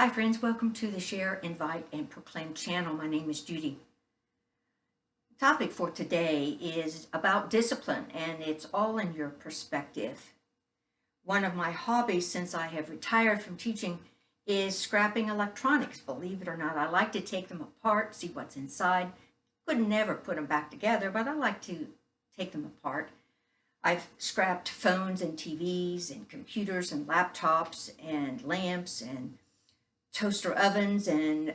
Hi friends, welcome to the Share, Invite, and Proclaim channel. My name is Judy. The topic for today is about discipline, and it's all in your perspective. One of my hobbies since I have retired from teaching is scrapping electronics. Believe it or not, I like to take them apart, see what's inside. Could never put them back together, but I like to take them apart. I've scrapped phones and TVs and computers and laptops and lamps and toaster ovens and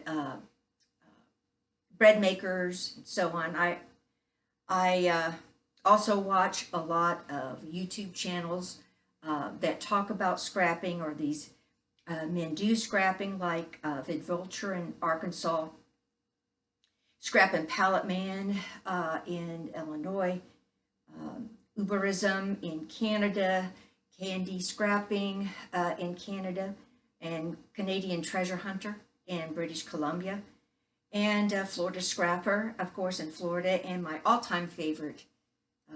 bread makers and so on. I also watch a lot of YouTube channels that talk about scrapping, or these men do scrapping, like VidVulture in Arkansas, Scrap and Pallet Man in Illinois, Uberism in Canada, Candy Scrapping in Canada, and Canadian Treasure Hunter in British Columbia, and Florida Scrapper, of course, in Florida. And my all-time favorite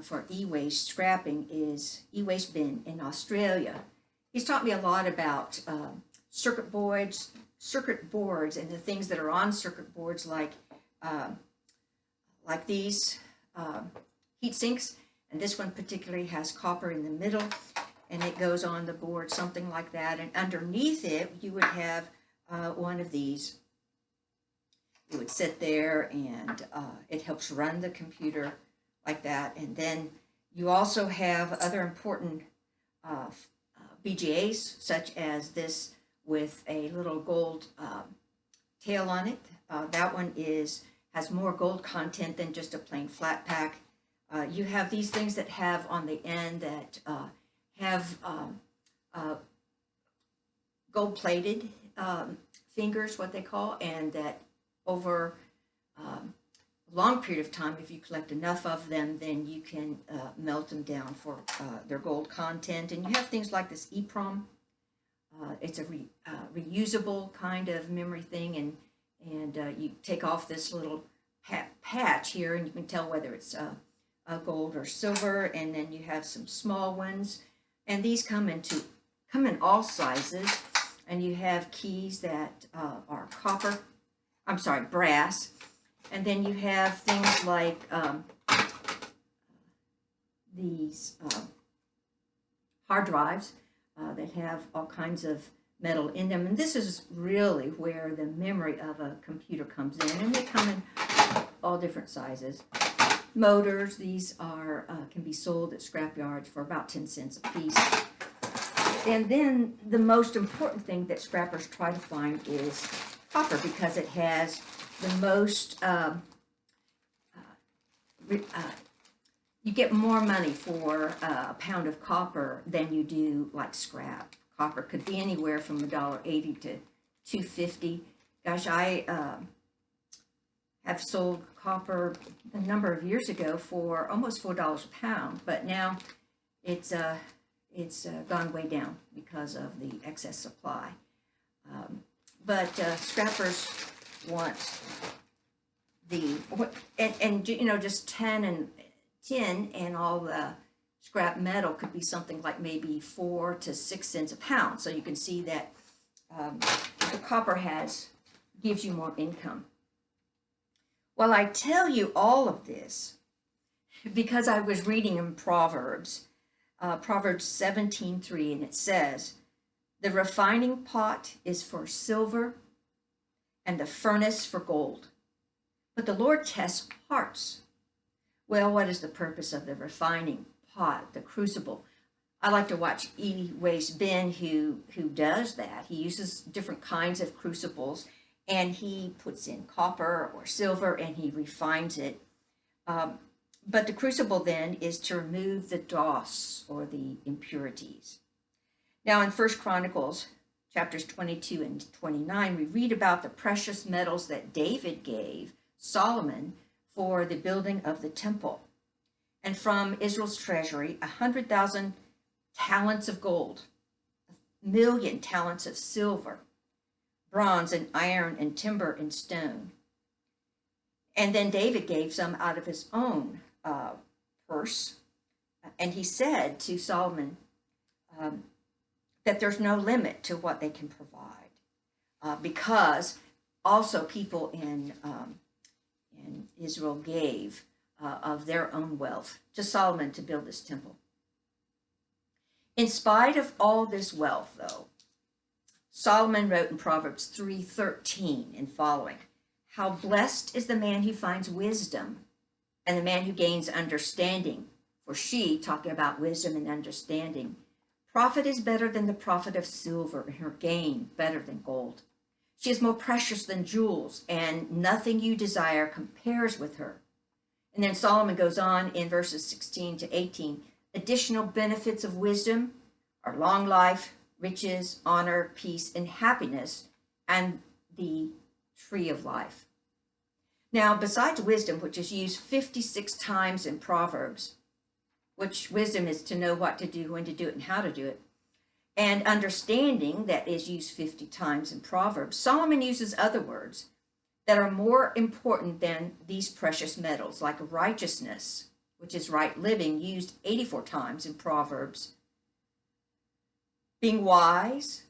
for e-waste scrapping is E-Waste Bin in Australia. He's taught me a lot about circuit boards, and the things that are on circuit boards, like these heat sinks, and this one particularly has copper in the middle, and it goes on the board, something like that. And underneath it, you would have one of these. It would sit there, and it helps run the computer like that. And then you also have other important BGAs, such as this with a little gold tail on it. That one has more gold content than just a plain flat pack. You have these things that have on the end that have gold-plated fingers, what they call, and that over a long period of time, if you collect enough of them, then you can melt them down for their gold content. And you have things like this EEPROM. It's a reusable kind of memory thing, and you take off this little patch here, and you can tell whether it's gold or silver. And then you have some small ones. And these come in all sizes, and you have keys that are brass. And then you have things like these hard drives that have all kinds of metal in them. And this is really where the memory of a computer comes in, and they come in all different sizes. Motors, these can be sold at scrap yards for about 10 cents a piece. And then the most important thing that scrappers try to find is copper, because it has the most, you get more money for a pound of copper than you do like scrap. Copper could be anywhere from $1.80 to $2.50. Gosh, I have sold copper a number of years ago for almost $4 a pound, but now it's gone way down because of the excess supply. But scrappers want just tin and all the scrap metal could be something like maybe 4 to 6 cents a pound. So you can see that the copper gives you more income. Well, I tell you all of this because I was reading in Proverbs 17:3, and it says, "The refining pot is for silver and the furnace for gold, but the Lord tests hearts." Well, what is the purpose of the refining pot, the crucible? I like to watch E-Waste Bin who does that. He uses different kinds of crucibles, and he puts in copper or silver, and he refines it. But the crucible then is to remove the dross, or the impurities. Now in 1 Chronicles chapters 22 and 29, we read about the precious metals that David gave Solomon for the building of the temple. And from Israel's treasury, 100,000 talents of gold, 1,000,000 talents of silver, bronze and iron and timber and stone. And then David gave some out of his own purse. And he said to Solomon that there's no limit to what they can provide. because also people in Israel gave of their own wealth to Solomon to build this temple. In spite of all this wealth, though, Solomon wrote in Proverbs 3:13 and following, "How blessed is the man who finds wisdom and the man who gains understanding. For she," talking about wisdom and understanding, "profit is better than the profit of silver, and her gain better than gold. She is more precious than jewels, and nothing you desire compares with her." And then Solomon goes on in verses 16 to 18, additional benefits of wisdom are long life, riches, honor, peace, and happiness, and the tree of life. Now, besides wisdom, which is used 56 times in Proverbs, which wisdom is to know what to do, when to do it, and how to do it, and understanding, that is used 50 times in Proverbs, Solomon uses other words that are more important than these precious metals, like righteousness, which is right living, used 84 times in Proverbs. Being wise,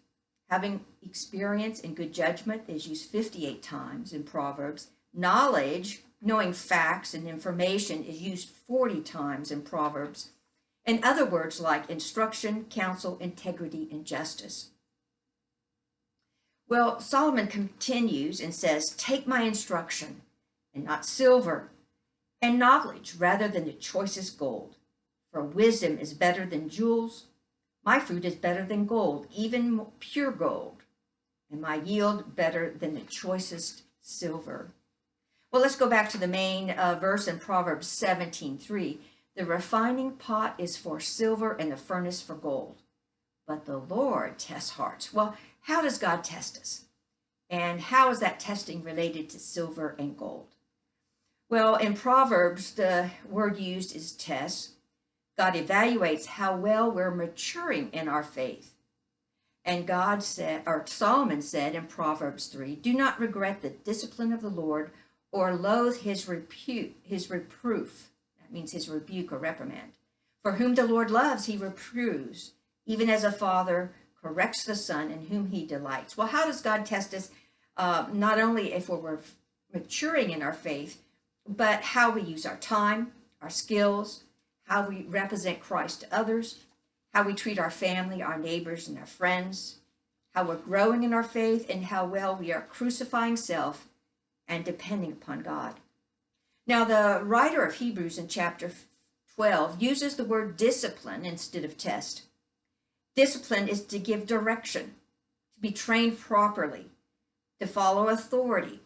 having experience and good judgment is used 58 times in Proverbs. Knowledge, knowing facts and information, is used 40 times in Proverbs. And other words like instruction, counsel, integrity, and justice. Well, Solomon continues and says, "Take my instruction, and not silver, and knowledge rather than the choicest gold. For wisdom is better than jewels. My fruit is better than gold, even pure gold, and my yield better than the choicest silver." Well, let's go back to the main verse in Proverbs 17:3. "The refining pot is for silver and the furnace for gold, but the Lord tests hearts." Well, how does God test us? And how is that testing related to silver and gold? Well, in Proverbs, the word used is test. God evaluates how well we're maturing in our faith. And God said, or Solomon said in Proverbs 3, "Do not regret the discipline of the Lord or loathe his reproof." That means his rebuke or reprimand. "For whom the Lord loves, he reproves, even as a father corrects the son in whom he delights." Well, how does God test us? Not only if we're maturing in our faith, but how we use our time, our skills, how we represent Christ to others, how we treat our family, our neighbors, and our friends, how we're growing in our faith, and how well we are crucifying self and depending upon God. Now, the writer of Hebrews in chapter 12 uses the word discipline instead of test. Discipline is to give direction, to be trained properly, to follow authority.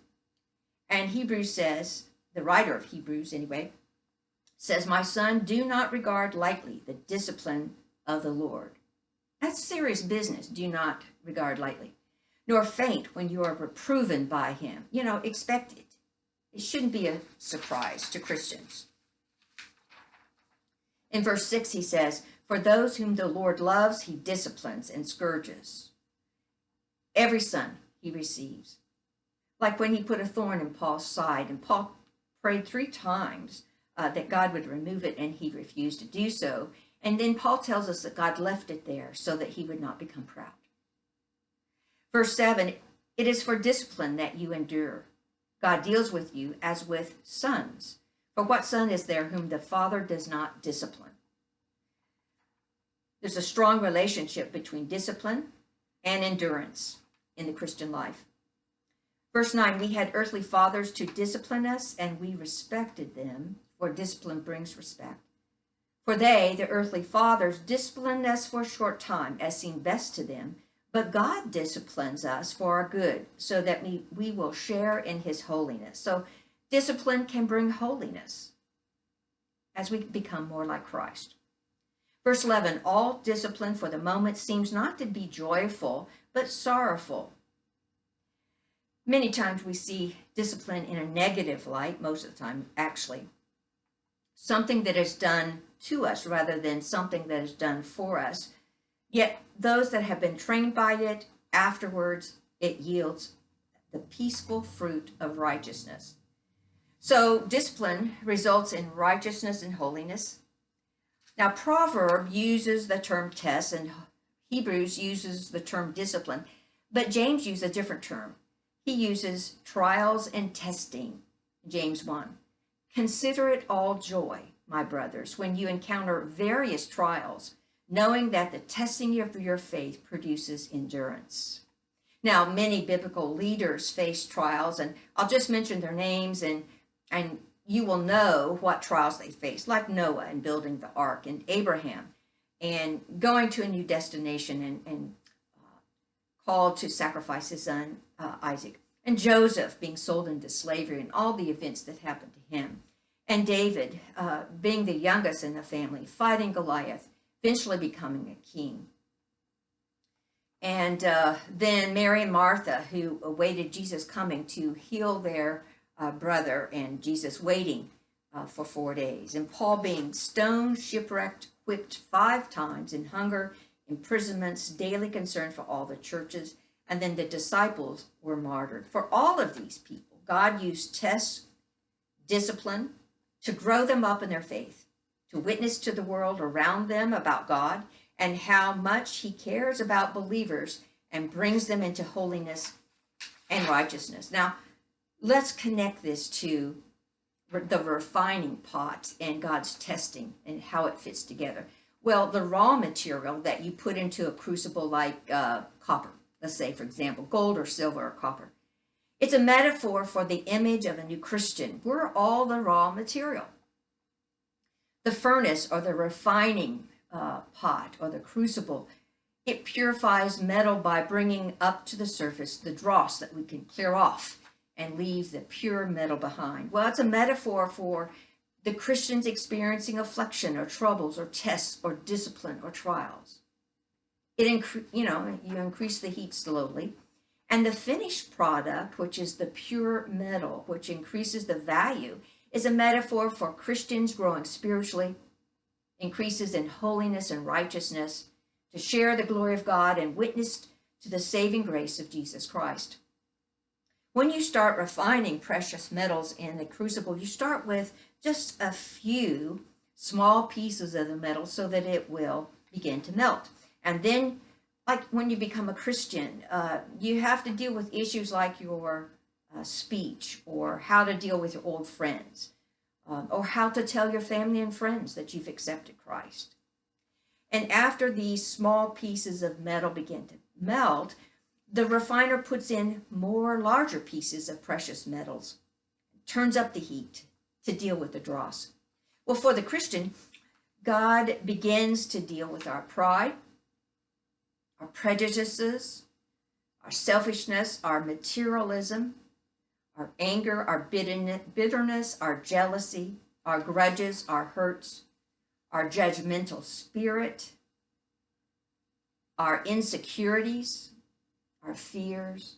And Hebrews says, the writer of Hebrews anyway, says, "My son, do not regard lightly the discipline of the Lord." That's serious business. Do not regard lightly. "Nor faint when you are reproved by him." Expect it. It shouldn't be a surprise to Christians. In verse 6, he says, "For those whom the Lord loves, he disciplines and scourges. Every son he receives." Like when he put a thorn in Paul's side, and Paul prayed 3 times that God would remove it, and he refused to do so. And then Paul tells us that God left it there so that he would not become proud. Verse 7, "It is for discipline that you endure. God deals with you as with sons. For what son is there whom the father does not discipline?" There's a strong relationship between discipline and endurance in the Christian life. Verse 9, "We had earthly fathers to discipline us, and we respected them, for discipline brings respect. For they, the earthly fathers, disciplined us for a short time, as seemed best to them. But God disciplines us for our good, so that we will share in his holiness." So discipline can bring holiness as we become more like Christ. Verse 11, "All discipline for the moment seems not to be joyful, but sorrowful." Many times we see discipline in a negative light, most of the time, actually. Something that is done to us rather than something that is done for us. Yet those that have been trained by it, afterwards, it yields the peaceful fruit of righteousness. So discipline results in righteousness and holiness. Now, Proverb uses the term test, and Hebrews uses the term discipline. But James used a different term. He uses trials and testing, James 1. Consider it all joy, my brothers, when you encounter various trials, knowing that the testing of your faith produces endurance. Now, many biblical leaders face trials, and I'll just mention their names, and you will know what trials they faced, like Noah and building the ark, and Abraham, and going to a new destination, and called to sacrifice his son Isaac, and Joseph being sold into slavery, and all the events that happened to him, and David being the youngest in the family, fighting Goliath, eventually becoming a king. And then Mary and Martha, who awaited Jesus coming to heal their brother, and Jesus waiting for 4 days. And Paul being stoned, shipwrecked, whipped 5 times, in hunger, imprisonments, daily concern for all the churches. And then the disciples were martyred. For all of these people, God used tests, discipline, to grow them up in their faith, to witness to the world around them about God and how much he cares about believers and brings them into holiness and righteousness. Now, let's connect this to the refining pot and God's testing and how it fits together. Well, the raw material that you put into a crucible like copper, let's say, for example, gold or silver or copper, it's a metaphor for the image of a new Christian. We're all the raw material. The furnace or the refining pot or the crucible, it purifies metal by bringing up to the surface the dross that we can clear off and leave the pure metal behind. Well, it's a metaphor for the Christians experiencing affliction or troubles or tests or discipline or trials. You increase the heat slowly. And the finished product, which is the pure metal, which increases the value, is a metaphor for Christians growing spiritually, increases in holiness and righteousness, to share the glory of God and witness to the saving grace of Jesus Christ. When you start refining precious metals in the crucible, you start with just a few small pieces of the metal so that it will begin to melt. And then, like when you become a Christian, you have to deal with issues like your speech, or how to deal with your old friends, or how to tell your family and friends that you've accepted Christ. And after these small pieces of metal begin to melt, the refiner puts in more larger pieces of precious metals, turns up the heat to deal with the dross. Well, for the Christian, God begins to deal with our pride, our prejudices, our selfishness, our materialism, our anger, our bitterness, our jealousy, our grudges, our hurts, our judgmental spirit, our insecurities, our fears,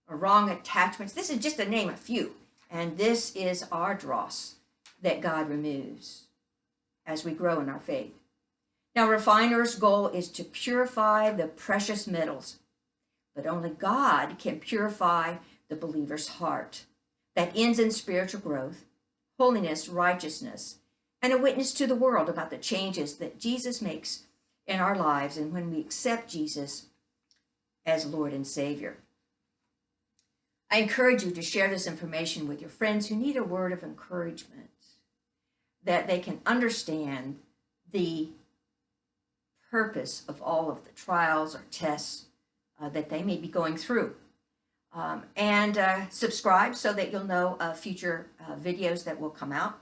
our wrong attachments. This is just to name a few. And this is our dross that God removes as we grow in our faith. Now, refiner's goal is to purify the precious metals, but only God can purify the believer's heart. That ends in spiritual growth, holiness, righteousness, and a witness to the world about the changes that Jesus makes in our lives and when we accept Jesus as Lord and Savior. I encourage you to share this information with your friends who need a word of encouragement, that they can understand the purpose of all of the trials or tests that they may be going through. And subscribe so that you'll know future videos that will come out.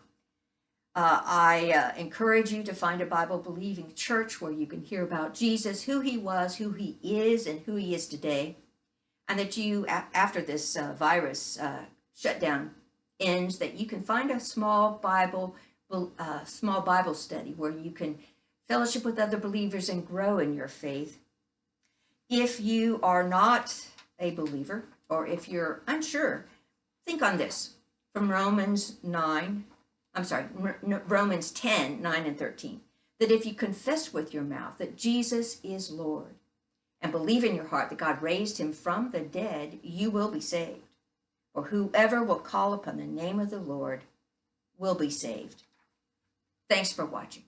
I encourage you to find a Bible-believing church where you can hear about Jesus, who he was, who he is, and who he is today. And that you, after this virus shutdown ends, that you can find a small Bible study where you can fellowship with other believers and grow in your faith. If you are not a believer, or if you're unsure, think on this from Romans 10, 9 and 13, that if you confess with your mouth that Jesus is Lord and believe in your heart that God raised him from the dead, you will be saved. For whoever will call upon the name of the Lord will be saved. Thanks for watching.